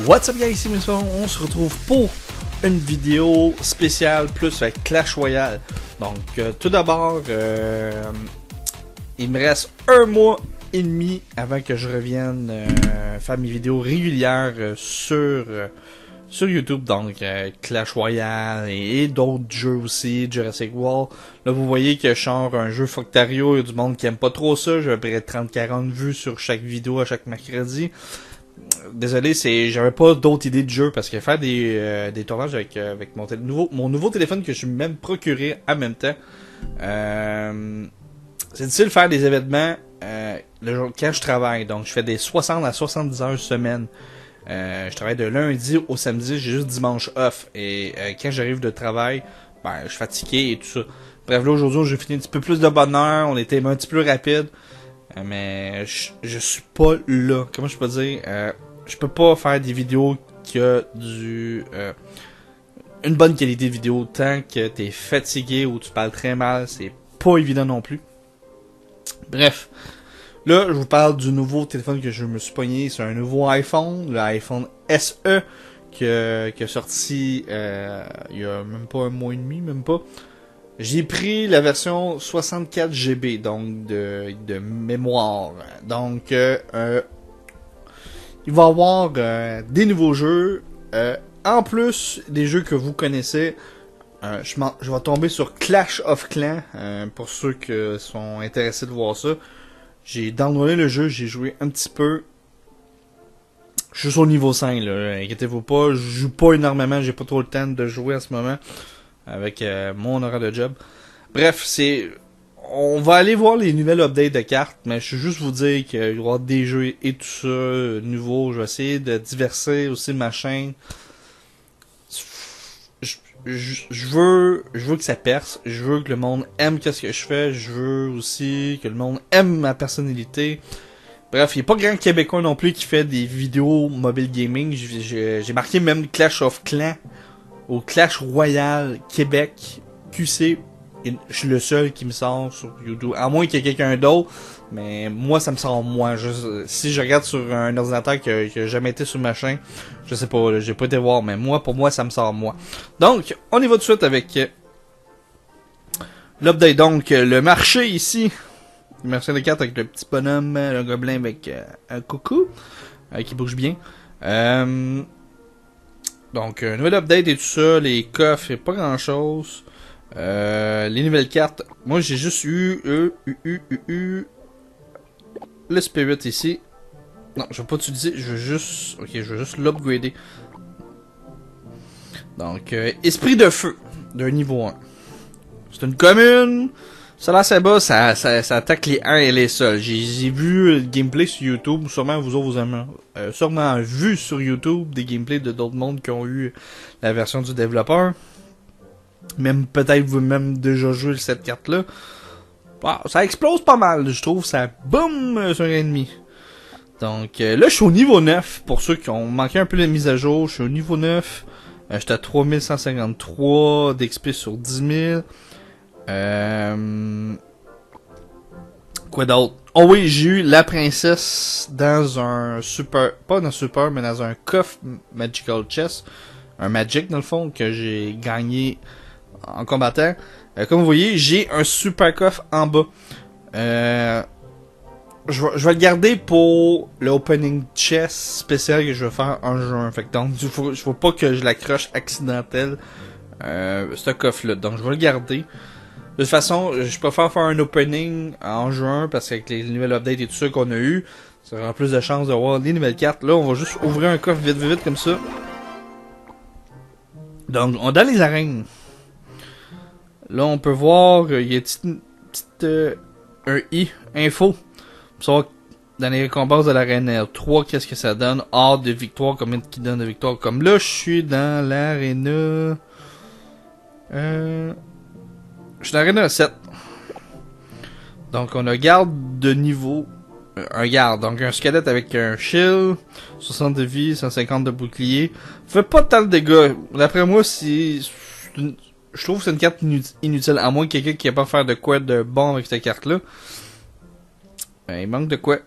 What's up guys, ici Misson, on se retrouve pour une vidéo spéciale plus avec Clash Royale. Donc tout d'abord, il me reste un mois et demi avant que je revienne faire mes vidéos régulières sur YouTube. Donc Clash Royale et d'autres jeux aussi, Jurassic World. Là vous voyez que je sors un jeu Factario, il y a du monde qui aime pas trop ça. J'ai à peu près 30-40 vues sur chaque vidéo à chaque mercredi. Désolé, j'avais pas d'autres idées de jeu parce que faire des tournages avec mon nouveau téléphone que je me même procuré en même temps, c'est difficile de faire des événements le jour quand je travaille. Donc je fais des 60 à 70 heures semaine. Je travaille de lundi au samedi, j'ai juste dimanche off. Et quand j'arrive de travail, je suis fatigué et tout ça. Bref, là aujourd'hui, j'ai fini un petit peu plus de bonne heure, on était un petit peu rapide. Mais je suis pas là. Comment je peux dire? Je peux pas faire des vidéos qui a une bonne qualité de vidéo tant que t'es fatigué ou tu parles très mal. C'est pas évident non plus. Bref. Là, je vous parle du nouveau téléphone que je me suis pogné. C'est un nouveau iPhone. Le iPhone SE qui a sorti il y a même pas un mois et demi, même pas. J'ai pris la version 64 GB, donc de mémoire. Donc, il va y avoir des nouveaux jeux. En plus des jeux que vous connaissez, je vais tomber sur Clash of Clans, pour ceux qui sont intéressés de voir ça. J'ai downloadé le jeu, j'ai joué un petit peu. Je suis sur le niveau 5, là, inquiétez-vous pas. Je joue pas énormément, j'ai pas trop le temps de jouer en ce moment. Avec mon horaire de job. Bref, on va aller voir les nouvelles updates de cartes, mais je veux juste vous dire qu'il y aura des jeux et tout ça nouveaux. Je vais essayer de diverser aussi ma chaîne. Je veux que ça perce. Je veux que le monde aime ce que je fais. Je veux aussi que le monde aime ma personnalité. Bref, il n'y a pas grand Québécois non plus qui fait des vidéos mobile gaming. J'ai marqué même Clash of Clans au Clash Royale Québec QC. Je suis le seul qui me sort sur YouTube. À moins qu'il y ait quelqu'un d'autre. Mais moi, ça me sort moi. Si je regarde sur un ordinateur qui a jamais été sur ma chaîne, je sais pas, là, j'ai pas été voir. Mais pour moi, ça me sort moi. Donc, on y va tout de suite avec l'update. Donc, le marché ici. Le marché de cartes avec le petit bonhomme, le gobelin avec un coucou. Qui bouge bien. Donc, nouvelle update et tout ça, les coffres et pas grand chose. Les nouvelles cartes. Moi, j'ai juste eu le Spirit ici. Non, je vais pas utiliser, je veux juste l'upgrader. Donc, Esprit de Feu, d'un niveau 1. C'est une commune. Ça là, c'est bas, ça attaque les 1 et les sols. J'ai vu le gameplay sur YouTube. Sûrement vous autres, vous avez sûrement vu sur YouTube des gameplays de d'autres mondes qui ont eu la version du développeur. Même peut-être vous-même déjà joué cette carte-là. Ça explose pas mal, je trouve. Ça boum sur un ennemi. Donc là, je suis au niveau 9. Pour ceux qui ont manqué un peu la mise à jour, je suis au niveau 9. J'étais à 3153 d'XP sur 10 000. Quoi d'autre? Oh oui, j'ai eu la princesse dans un super... Pas dans un super, mais dans un coffre Magical Chest. Un Magic, dans le fond, que j'ai gagné en combattant. Comme vous voyez, j'ai un super coffre en bas. Je vais le garder pour l'opening chest spécial que je vais faire en juin. Fait que donc, je veux pas que je l'accroche accidentel. Ce coffre-là. Donc, je vais le garder. De toute façon, je préfère faire un opening en juin parce qu'avec les nouvelles updates et tout ça qu'on a eu, ça aura plus de chances d'avoir des nouvelles cartes. Là, on va juste ouvrir un coffre vite comme ça. Donc, on est dans les arènes. Là, on peut voir, il y a un i, info. Pour savoir dans les récompenses de l'arène R3, qu'est-ce que ça donne. Hors de victoire, combien qui donne de victoire. Comme là, je suis dans l'arène... Je suis dans l'arène 7. Donc, on a garde de niveau. Un garde. Donc, un squelette avec un shield. 60 de vie, 150 de bouclier. Fait pas tant de dégâts. D'après moi, je trouve que c'est une carte inutile. À moins que quelqu'un qui ait pas faire de quoi de bon avec cette carte-là. Il manque de quoi.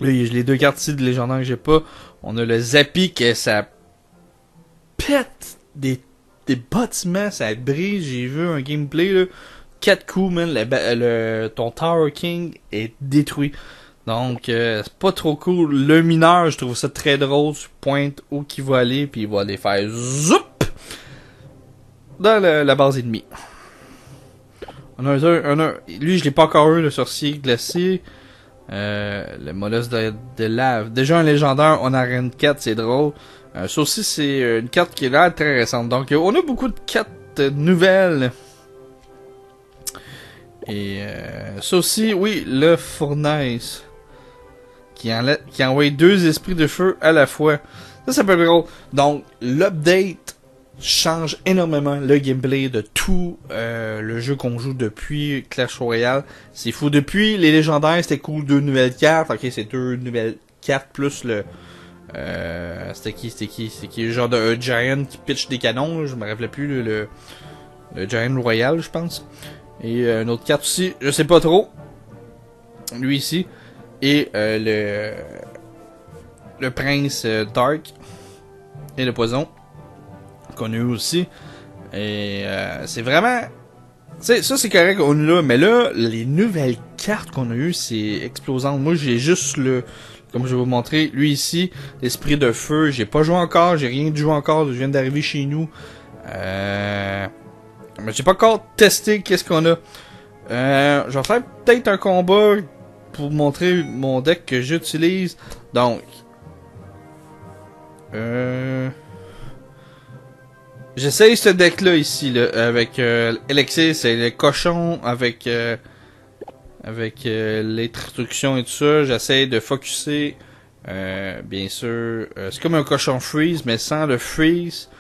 Là, j'ai les deux cartes ici de légendaire que j'ai pas. On a le Zappy que ça pète des bâtiments, ça brise. J'ai vu un gameplay, là. 4 coups, man, ton Tower King est détruit. Donc, c'est pas trop cool. Le mineur, je trouve ça très drôle. Tu pointes où qu'il va aller, puis il va aller faire zoup dans la base ennemie. Lui, je l'ai pas encore eu, le sorcier glacé. Le molosse de lave. Déjà un légendaire, on a Arène 4, c'est drôle. Ça aussi, c'est une carte qui est là très récente. Donc, on a beaucoup de cartes nouvelles. Et ça aussi, oui, le Fournaise. Qui envoie 2 esprits de feu à la fois. Ça peut être drôle. Donc, l'update change énormément le gameplay de tout le jeu qu'on joue depuis Clash Royale. C'est fou. Depuis les légendaires, c'était cool, 2 nouvelles cartes. Ok, c'est 2 nouvelles cartes plus le... c'était qui le genre de Giant qui pitch des canons. Là, je me rappelais plus le Giant Royal, je pense. Et une autre carte aussi, je sais pas trop. Lui ici. Et le prince Dark. Et le poison. Qu'on a eu aussi. Et c'est vraiment... T'sais, ça c'est correct qu'on l'a. Mais là, les nouvelles cartes qu'on a eues, c'est explosant. Moi j'ai juste comme je vais vous montrer, lui ici, l'esprit de feu. J'ai pas joué encore, j'ai rien joué encore. Je viens d'arriver chez nous. Mais j'ai pas encore testé qu'est-ce qu'on a. Je vais faire peut-être un combat pour vous montrer mon deck que j'utilise. Donc, j'essaye ce deck-là ici, là, avec Elixir, c'est le cochon avec l'introduction et tout ça. J'essaye de focusser, bien sûr. C'est comme un cochon freeze, mais sans le freeze.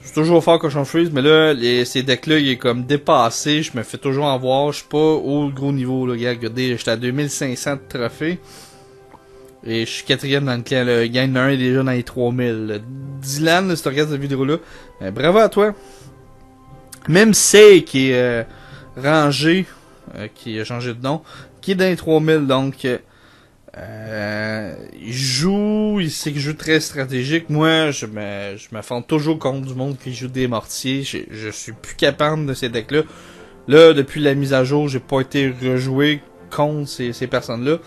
Je suis toujours fort cochon freeze, mais là, ces decks-là, il est comme dépassé. Je me fais toujours avoir. Je suis pas au gros niveau, là. Regardez, j'étais à 2500 de trophées. Et je suis 4ème dans le clan. Le gain 1 est déjà dans les 3000. Dylan, là, si tu regardes cette vidéo-là, bravo à toi. Même Say qui est rangé, qui a changé de nom, qui est dans les 3000. Donc, il sait que je joue très stratégique. Moi, je m'affronte toujours contre du monde qui joue des mortiers. Je suis plus capable de ces decks-là. Là, depuis la mise à jour, j'ai pas été rejoué contre ces personnes-là.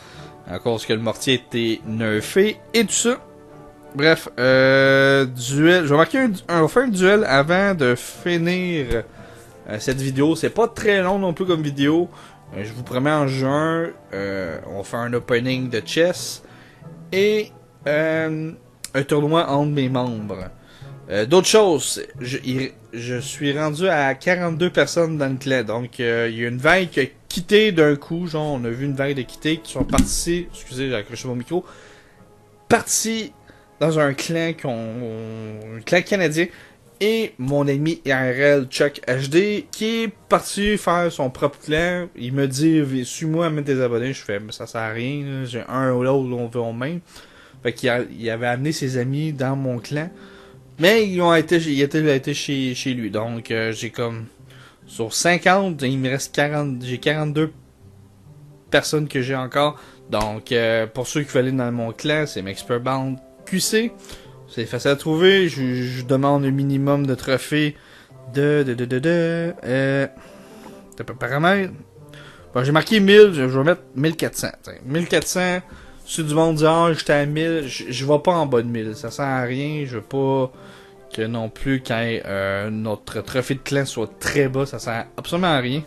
À cause que le mortier était nerfé et tout ça. Bref, duel. Je vais marquer on va faire un duel avant de finir cette vidéo. C'est pas très long non plus comme vidéo. Je vous promets en juin, on va faire un opening de chess et un tournoi entre mes membres. D'autres choses, je suis rendu à 42 personnes dans le clan, donc il y a une vague qui a quitté d'un coup, genre on a vu une vague de quitter qui sont partis, excusez j'ai accroché mon micro, partis dans un clan un clan canadien. Et mon ami IRL Chuck HD qui est parti faire son propre clan. Il me dit suis-moi à mettre tes abonnés. Je fais mais ça sert à rien. Là. J'ai un ou l'autre, on veut au même. Fait qu'il avait amené ses amis dans mon clan. Mais il a été chez lui. Donc j'ai comme sur 50, il me reste 40. J'ai 42 personnes que j'ai encore. Donc pour ceux qui veulent aller dans mon clan, c'est Mexperbound QC. C'est facile à trouver. Je demande un minimum de trophées de paramètres. Bon, j'ai marqué 1000, je vais mettre 1400. T'sais. 1400, si du monde dit j'étais à 1000, je vais pas en bas de 1000. Ça sert à rien. Je veux pas que non plus quand notre trophée de clan soit très bas. Ça sert absolument à rien.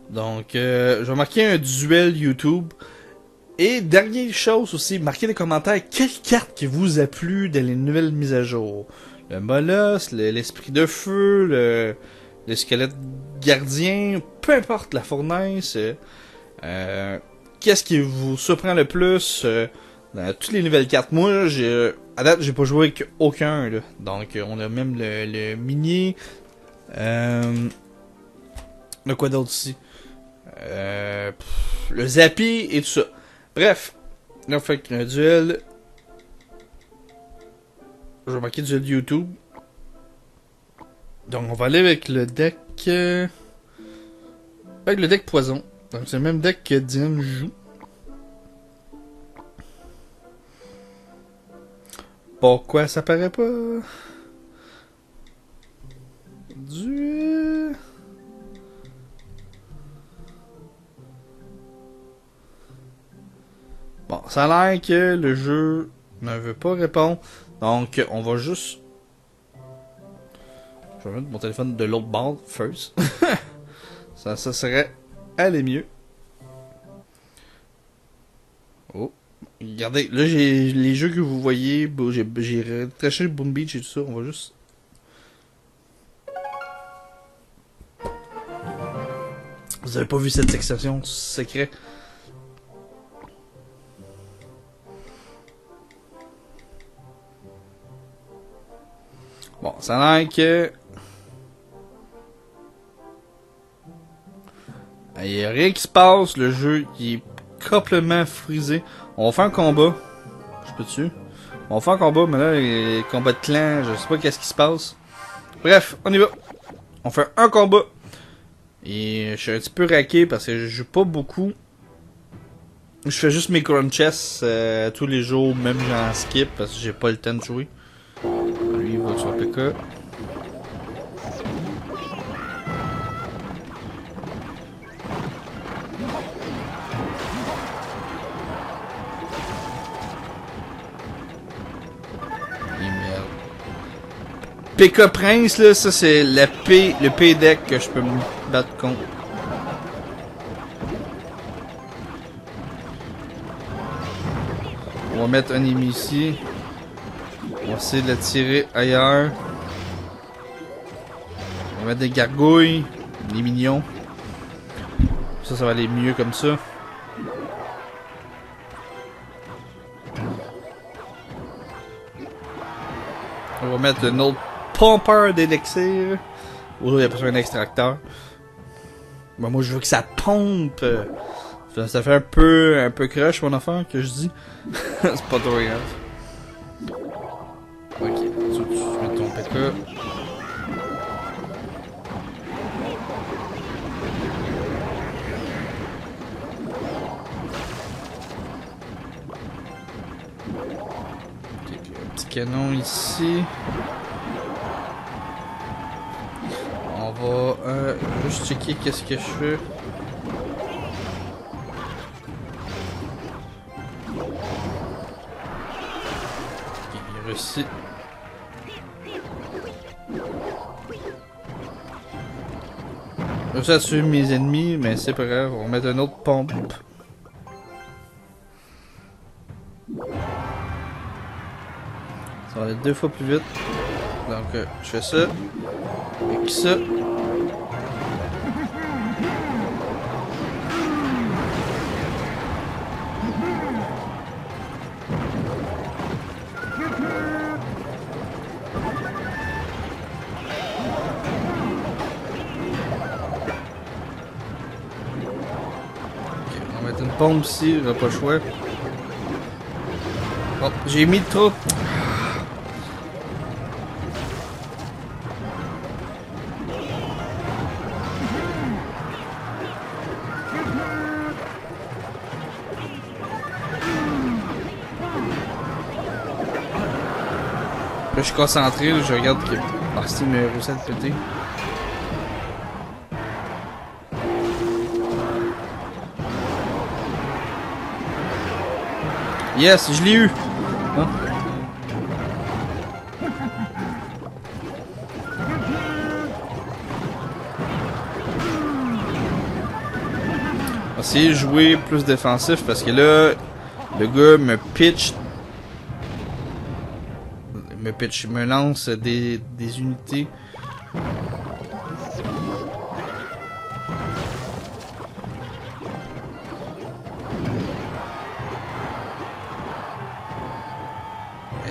Donc, je vais marquer un duel YouTube. Et dernière chose aussi, marquez dans les commentaires quelle carte qui vous a plu dans les nouvelles mises à jour. Le molosse, l'esprit de feu, le squelette gardien, peu importe la fournaise. Qu'est-ce qui vous surprend le plus dans toutes les nouvelles cartes? Moi, à date, j'ai pas joué avec aucun. Là. Donc, on a même le minier. Le quoi d'autre ici? Le Zappy et tout ça. Bref, là on fait un duel. Je vais marquer duel YouTube. Donc on va aller avec le deck. Avec le deck poison. Donc c'est le même deck que Dylan joue. Pourquoi ça paraît pas? Du... Bon, ça a l'air que le jeu ne veut pas répondre. Donc, on va juste... Je vais mettre mon téléphone de l'autre bord, first. ça serait aller mieux. Oh. Regardez, là, j'ai les jeux que vous voyez. J'ai retraché Boom Beach et tout ça. On va juste... Vous avez pas vu cette section secret? Bon, ça a l'air que... Il y a rien qui se passe, le jeu il est complètement frisé. On va faire un combat. Je peux dessus. On va faire un combat, mais là, les combats de clan, je sais pas qu'est-ce qui se passe. Bref, on y va. On fait un combat. Et je suis un petit peu raqué parce que je joue pas beaucoup. Je fais juste mes crunches tous les jours, même j'en skip parce que j'ai pas le temps de jouer. Lui, il va sur PK. PK Prince, là, ça c'est le P-deck que je peux me battre contre. On va mettre un ennemi ici. On va essayer de le tirer ailleurs. On va mettre des gargouilles, des minions. Ça va aller mieux comme ça. On va mettre un autre pompeur d'élixir. Aujourd'hui, il y a besoin d'un extracteur. Ben, moi, je veux que ça pompe. Ça fait un peu crush, mon affaire, que je dis. C'est pas trop grave. Ok, tu mets ton PK. Ok, un petit canon ici. On va juste checker qu'est-ce que je fais. Ok, il a réussi. Je vais essayer de suivre mes ennemis, mais c'est pas grave, on va mettre une autre pompe. Ça va aller 2 fois plus vite. Donc je fais ça. Et ça. On va mettre une pompe ici, on n'a pas le choix. Oh, j'ai mis trop. Là, je suis concentré, là, je regarde que Basti me réussit à le péter. Yes, je l'ai eu! Hein? On va essayer de jouer plus défensif parce que là, le gars me pitch. Il me lance des unités.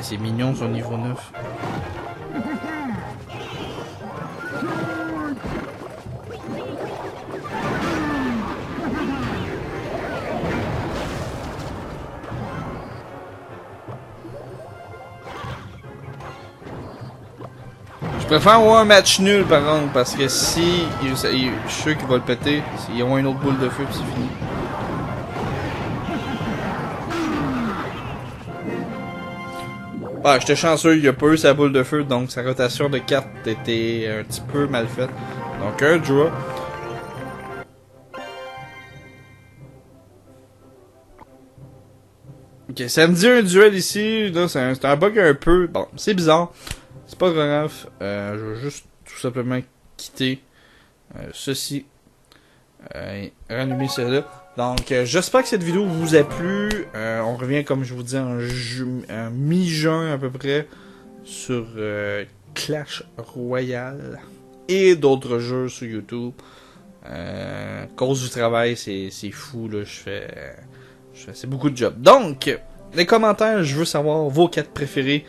C'est mignon son niveau 9. Je préfère avoir un match nul par contre parce que si je suis sûr qu'il va le péter, s'il y a une autre boule de feu puis c'est fini. Ah, j'étais chanceux, il a pas eu sa boule de feu, donc sa rotation de cartes était un petit peu mal faite. Donc un draw. Ok, ça me dit un duel ici, là, c'est un bug un peu... Bon, c'est bizarre. C'est pas grave. Je vais juste tout simplement quitter ceci. Rallumer celle-là. Donc, j'espère que cette vidéo vous a plu. On revient, comme je vous dis, en mi-juin à peu près sur Clash Royale et d'autres jeux sur YouTube. Cause du travail, c'est fou, là. C'est beaucoup de job. Donc, les commentaires, je veux savoir vos cartes préférées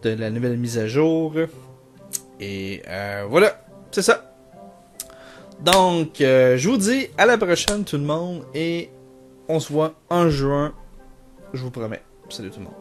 de la nouvelle mise à jour. Et voilà, c'est ça. Donc, je vous dis à la prochaine tout le monde et on se voit en juin, je vous promets. Salut tout le monde.